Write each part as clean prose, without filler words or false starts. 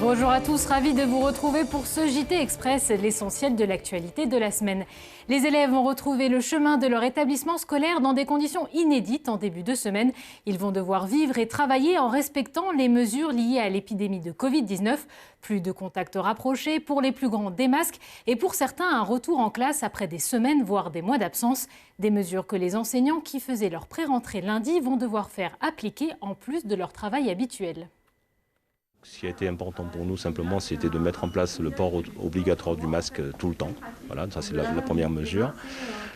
Bonjour à tous, ravi de vous retrouver pour ce JT Express, l'essentiel de l'actualité de la semaine. Les élèves ont retrouvé le chemin de leur établissement scolaire dans des conditions inédites en début de semaine. Ils vont devoir vivre et travailler en respectant les mesures liées à l'épidémie de Covid-19. Plus de contacts rapprochés, pour les plus grands des masques et pour certains un retour en classe après des semaines voire des mois d'absence. Des mesures que les enseignants qui faisaient leur pré-rentrée lundi vont devoir faire appliquer en plus de leur travail habituel. Ce qui a été important pour nous simplement, c'était de mettre en place le port obligatoire du masque tout le temps. Voilà, ça c'est la première mesure.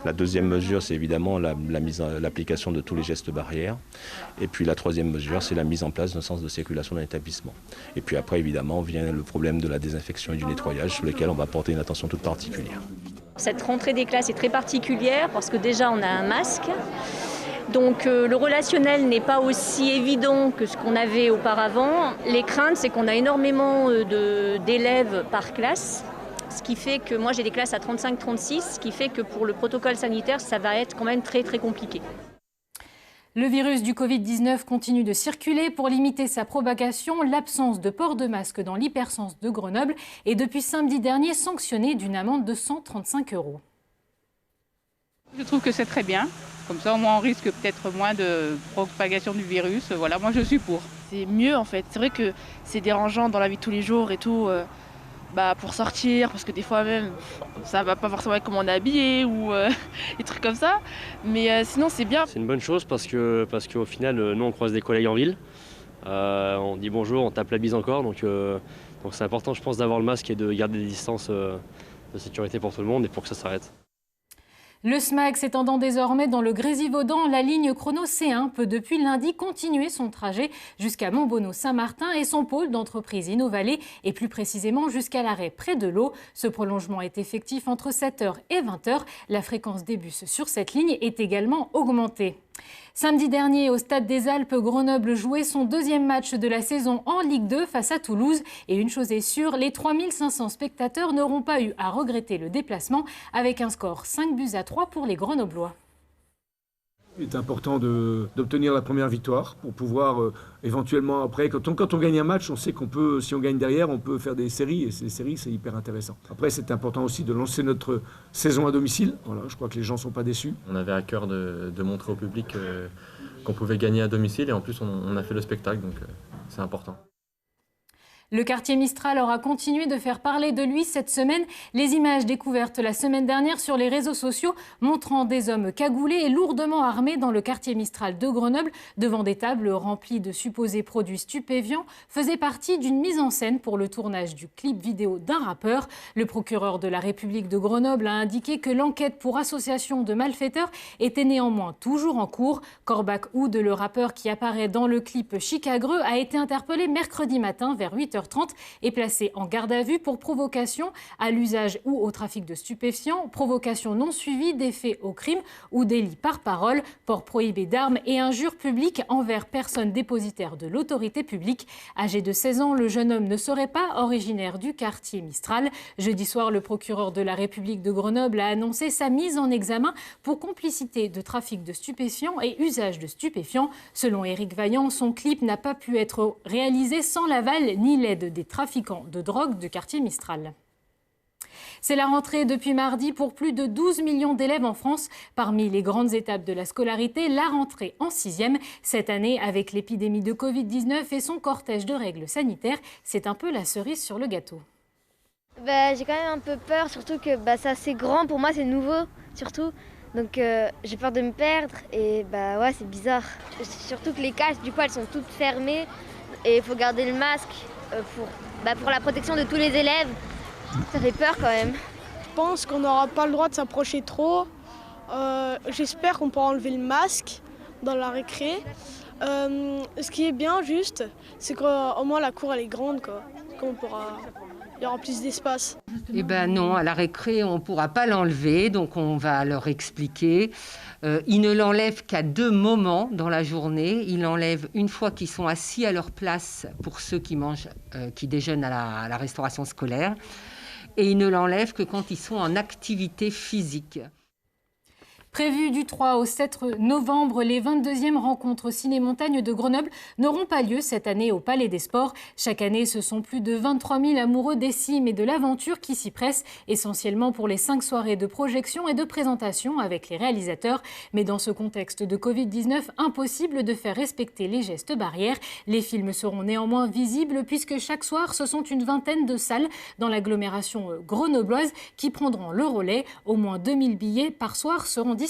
La deuxième mesure, c'est évidemment l'application de tous les gestes barrières. Et puis la troisième mesure, c'est la mise en place d'un sens de circulation dans l'établissement. Et puis après, évidemment, vient le problème de la désinfection et du nettoyage sur lesquels on va porter une attention toute particulière. Cette rentrée des classes est très particulière parce que déjà on a un masque. Donc le relationnel n'est pas aussi évident que ce qu'on avait auparavant. Les craintes, c'est qu'on a énormément d'élèves par classe, ce qui fait que moi j'ai des classes à 35-36, ce qui fait que pour le protocole sanitaire, ça va être quand même très compliqué. Le virus du Covid-19 continue de circuler. Pour limiter sa propagation, l'absence de port de masque dans l'hypercentre de Grenoble est depuis samedi dernier sanctionnée d'une amende de 135 €. Je trouve que c'est très bien. Comme ça, au moins, on risque peut-être moins de propagation du virus. Voilà, moi, je suis pour. C'est mieux, en fait. C'est vrai que c'est dérangeant dans la vie de tous les jours et tout, pour sortir, parce que des fois même, ça va pas forcément avec comment on est habillé ou des trucs comme ça. Mais sinon, c'est bien. C'est une bonne chose parce qu'au final, nous, on croise des collègues en ville. On dit bonjour, on tape la bise encore. Donc c'est important, je pense, d'avoir le masque et de garder des distances de sécurité pour tout le monde et pour que ça s'arrête. Le SMAC s'étendant désormais dans le Grésivaudan, la ligne chrono C1 peut depuis lundi continuer son trajet jusqu'à Montbonneau-Saint-Martin et son pôle d'entreprise Innovallée et plus précisément jusqu'à l'arrêt près de l'eau. Ce prolongement est effectif entre 7h et 20h. La fréquence des bus sur cette ligne est également augmentée. Samedi dernier, au Stade des Alpes, Grenoble jouait son deuxième match de la saison en Ligue 2 face à Toulouse. Et une chose est sûre, les 3500 spectateurs n'auront pas eu à regretter le déplacement avec un score 5-3 pour les Grenoblois. Il est important d'obtenir la première victoire pour pouvoir éventuellement après, quand on gagne un match, on sait qu'on peut, si on gagne derrière, on peut faire des séries et ces séries c'est hyper intéressant. Après c'est important aussi de lancer notre saison à domicile, voilà, je crois que les gens ne sont pas déçus. On avait à cœur de montrer au public qu'on pouvait gagner à domicile et en plus on a fait le spectacle donc c'est important. Le quartier Mistral aura continué de faire parler de lui cette semaine. Les images découvertes la semaine dernière sur les réseaux sociaux montrant des hommes cagoulés et lourdement armés dans le quartier Mistral de Grenoble devant des tables remplies de supposés produits stupéfiants faisaient partie d'une mise en scène pour le tournage du clip vidéo d'un rappeur. Le procureur de la République de Grenoble a indiqué que l'enquête pour association de malfaiteurs était néanmoins toujours en cours. Corbac Oud, le rappeur qui apparaît dans le clip Chicagreux, a été interpellé mercredi matin vers 8h30 est placé en garde à vue pour provocation à l'usage ou au trafic de stupéfiants, provocation non suivie des faits au crime ou délit par parole, port prohibé d'armes et injures publiques envers personne dépositaire de l'autorité publique. Âgé de 16 ans, le jeune homme ne serait pas originaire du quartier Mistral. Jeudi soir, le procureur de la République de Grenoble a annoncé sa mise en examen pour complicité de trafic de stupéfiants et usage de stupéfiants. Selon Éric Vaillant, son clip n'a pas pu être réalisé sans l'aval ni l'aide des trafiquants de drogue du quartier Mistral. C'est la rentrée depuis mardi pour plus de 12 millions d'élèves en France. Parmi les grandes étapes de la scolarité, la rentrée en 6e. Cette année, avec l'épidémie de Covid-19 et son cortège de règles sanitaires, c'est un peu la cerise sur le gâteau. J'ai quand même un peu peur, surtout que c'est assez grand. Pour moi, c'est nouveau, surtout. Donc j'ai peur de me perdre et ouais, c'est bizarre. Surtout que les classes, du coup, elles sont toutes fermées et il faut garder le masque. Pour la protection de tous les élèves, ça fait peur quand même. Je pense qu'on n'aura pas le droit de s'approcher trop. J'espère qu'on pourra enlever le masque dans la récré. Ce qui est bien juste, c'est qu'au moins la cour elle est grande, quoi. Il y aura plus d'espace. Eh ben non, à la récré, on ne pourra pas l'enlever, donc on va leur expliquer. Ils ne l'enlèvent qu'à 2 moments dans la journée. Ils l'enlèvent une fois qu'ils sont assis à leur place pour ceux qui mangent, qui déjeunent à la restauration scolaire. Et ils ne l'enlèvent que quand ils sont en activité physique. Prévues du 3 au 7 novembre, les 22e rencontres ciné-montagne de Grenoble n'auront pas lieu cette année au Palais des Sports. Chaque année, ce sont plus de 23 000 amoureux des cimes et de l'aventure qui s'y pressent, essentiellement pour les 5 soirées de projection et de présentation avec les réalisateurs. Mais dans ce contexte de Covid-19, impossible de faire respecter les gestes barrières. Les films seront néanmoins visibles puisque chaque soir, ce sont une vingtaine de salles dans l'agglomération grenobloise qui prendront le relais. Au moins 2000 billets par soir seront disponibles.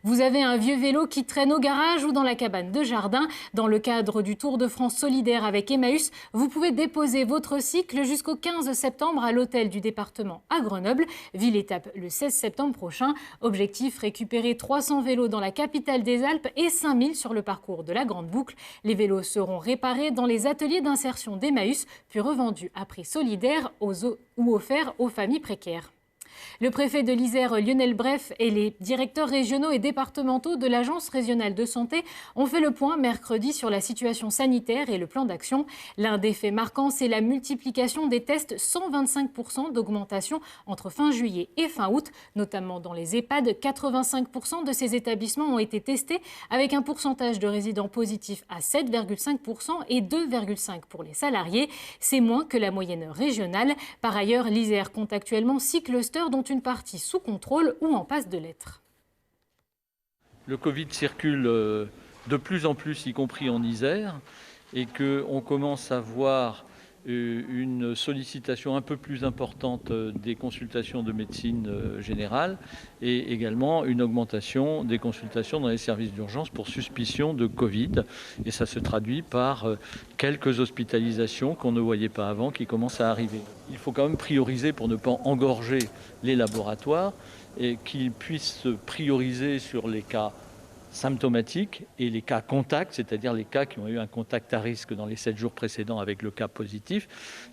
Vous avez un vieux vélo qui traîne au garage ou dans la cabane de jardin. Dans le cadre du Tour de France solidaire avec Emmaüs, vous pouvez déposer votre cycle jusqu'au 15 septembre à l'hôtel du département à Grenoble. Ville-étape le 16 septembre prochain. Objectif, récupérer 300 vélos dans la capitale des Alpes et 5000 sur le parcours de la Grande Boucle. Les vélos seront réparés dans les ateliers d'insertion d'Emmaüs, puis revendus à prix solidaire ou offerts aux familles précaires. Le préfet de l'Isère, Lionel Bref, et les directeurs régionaux et départementaux de l'Agence régionale de santé ont fait le point mercredi sur la situation sanitaire et le plan d'action. L'un des faits marquants, c'est la multiplication des tests, 125% d'augmentation entre fin juillet et fin août, notamment dans les EHPAD. 85% de ces établissements ont été testés avec un pourcentage de résidents positifs à 7,5% et 2,5% pour les salariés. C'est moins que la moyenne régionale. Par ailleurs, l'Isère compte actuellement 6 clusters dont une partie sous contrôle ou en passe de l'être. Le Covid circule de plus en plus, y compris en Isère, et qu'on commence à voir une sollicitation un peu plus importante des consultations de médecine générale et également une augmentation des consultations dans les services d'urgence pour suspicion de Covid. Et ça se traduit par quelques hospitalisations qu'on ne voyait pas avant qui commencent à arriver. Il faut quand même prioriser pour ne pas engorger les laboratoires et qu'ils puissent se prioriser sur les cas symptomatiques et les cas contacts, c'est-à-dire les cas qui ont eu un contact à risque dans les 7 jours précédents avec le cas positif,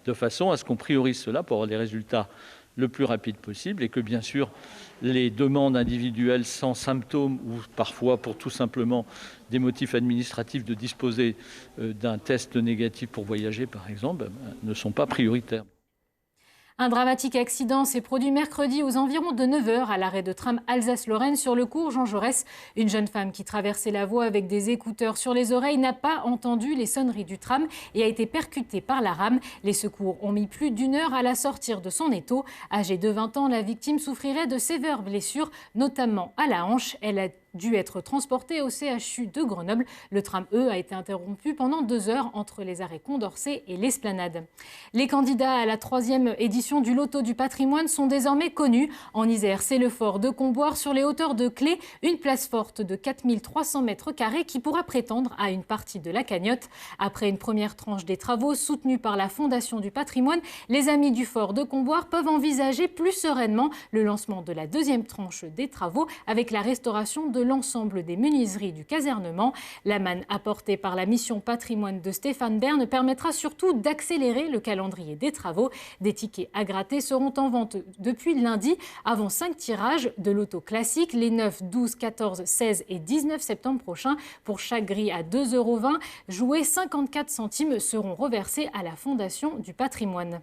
de façon à ce qu'on priorise cela pour avoir des résultats le plus rapide possible et que bien sûr les demandes individuelles sans symptômes ou parfois pour tout simplement des motifs administratifs de disposer d'un test négatif pour voyager par exemple ne sont pas prioritaires. Un dramatique accident s'est produit mercredi aux environs de 9h à l'arrêt de tram Alsace-Lorraine sur le cours Jean Jaurès. Une jeune femme qui traversait la voie avec des écouteurs sur les oreilles n'a pas entendu les sonneries du tram et a été percutée par la rame. Les secours ont mis plus d'1 heure à la sortir de son étau. Âgée de 20 ans, la victime souffrirait de sévères blessures, notamment à la hanche. Elle a dû être transportée au CHU de Grenoble. Le tram E a été interrompu pendant 2 heures entre les arrêts Condorcet et l'Esplanade. Les candidats à la 3e édition du Loto du patrimoine sont désormais connus. En Isère, c'est le fort de Comboire sur les hauteurs de Clé, une place forte de 4300 m² qui pourra prétendre à une partie de la cagnotte. Après une première tranche des travaux soutenus par la Fondation du patrimoine, les amis du fort de Comboire peuvent envisager plus sereinement le lancement de la 2e tranche des travaux avec la restauration de l'ensemble des menuiseries du casernement. La manne apportée par la mission patrimoine de Stéphane Bern permettra surtout d'accélérer le calendrier des travaux. Des tickets à gratter seront en vente depuis lundi avant 5 tirages de loto classique les 9, 12, 14, 16 et 19 septembre prochains. Pour chaque grille à 2,20 €, joués 54 centimes seront reversés à la Fondation du patrimoine.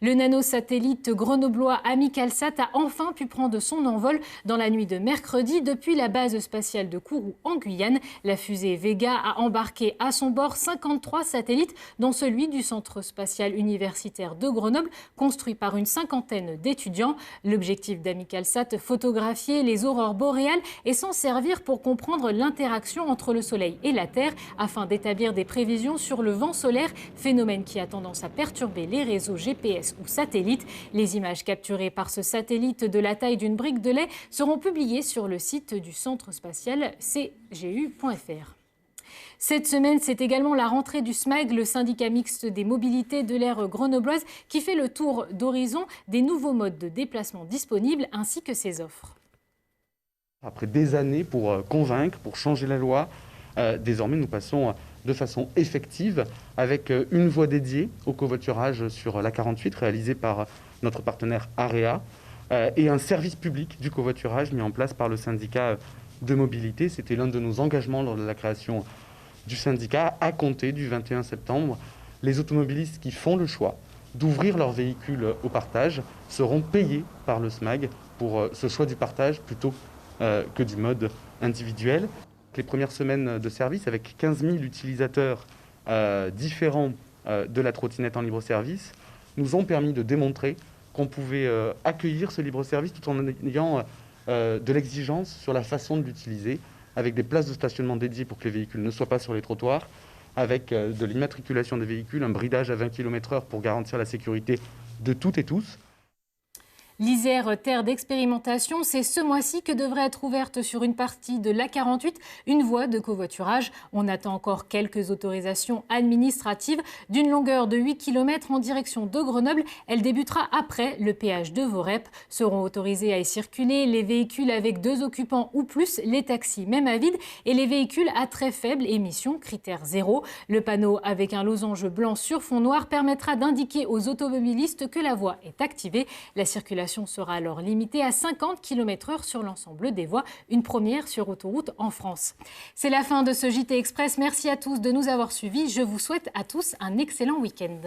Le nanosatellite grenoblois Amicalsat a enfin pu prendre son envol dans la nuit de mercredi depuis la base spatiale de Kourou en Guyane. La fusée Vega a embarqué à son bord 53 satellites, dont celui du Centre spatial universitaire de Grenoble, construit par une 50aine d'étudiants. L'objectif d'Amicalsat, photographier les aurores boréales et s'en servir pour comprendre l'interaction entre le Soleil et la Terre afin d'établir des prévisions sur le vent solaire, phénomène qui a tendance à perturber les réseaux GPS ou satellites. Les images capturées par ce satellite de la taille d'une brique de lait seront publiées sur le site du centre spatial cgu.fr. Cette semaine, c'est également la rentrée du SMAG, le syndicat mixte des mobilités de l'aire grenobloise, qui fait le tour d'horizon des nouveaux modes de déplacement disponibles ainsi que ses offres. Après des années pour convaincre, pour changer la loi, désormais nous passons de façon effective avec une voie dédiée au covoiturage sur la 48 réalisée par notre partenaire AREA et un service public du covoiturage mis en place par le syndicat de mobilité. C'était l'un de nos engagements lors de la création du syndicat. À compter du 21 septembre, les automobilistes qui font le choix d'ouvrir leur véhicule au partage seront payés par le SMAG pour ce choix du partage plutôt que du mode individuel. Les premières semaines de service, avec 15 000 utilisateurs différents de la trottinette en libre-service, nous ont permis de démontrer qu'on pouvait accueillir ce libre-service tout en ayant de l'exigence sur la façon de l'utiliser, avec des places de stationnement dédiées pour que les véhicules ne soient pas sur les trottoirs, avec de l'immatriculation des véhicules, un bridage à 20 km/h pour garantir la sécurité de toutes et tous. L'Isère Terre d'Expérimentation, c'est ce mois-ci que devrait être ouverte sur une partie de l'A48 une voie de covoiturage. On attend encore quelques autorisations administratives d'une longueur de 8 km en direction de Grenoble. Elle débutera après le péage de Vorep. Seront autorisés à y circuler les véhicules avec 2 occupants ou plus, les taxis même à vide et les véhicules à très faible émission, critère 0. Le panneau avec un losange blanc sur fond noir permettra d'indiquer aux automobilistes que la voie est activée. La circulation sera alors limitée à 50 km/h sur l'ensemble des voies, une première sur autoroute en France. C'est la fin de ce JT Express. Merci à tous de nous avoir suivis. Je vous souhaite à tous un excellent week-end.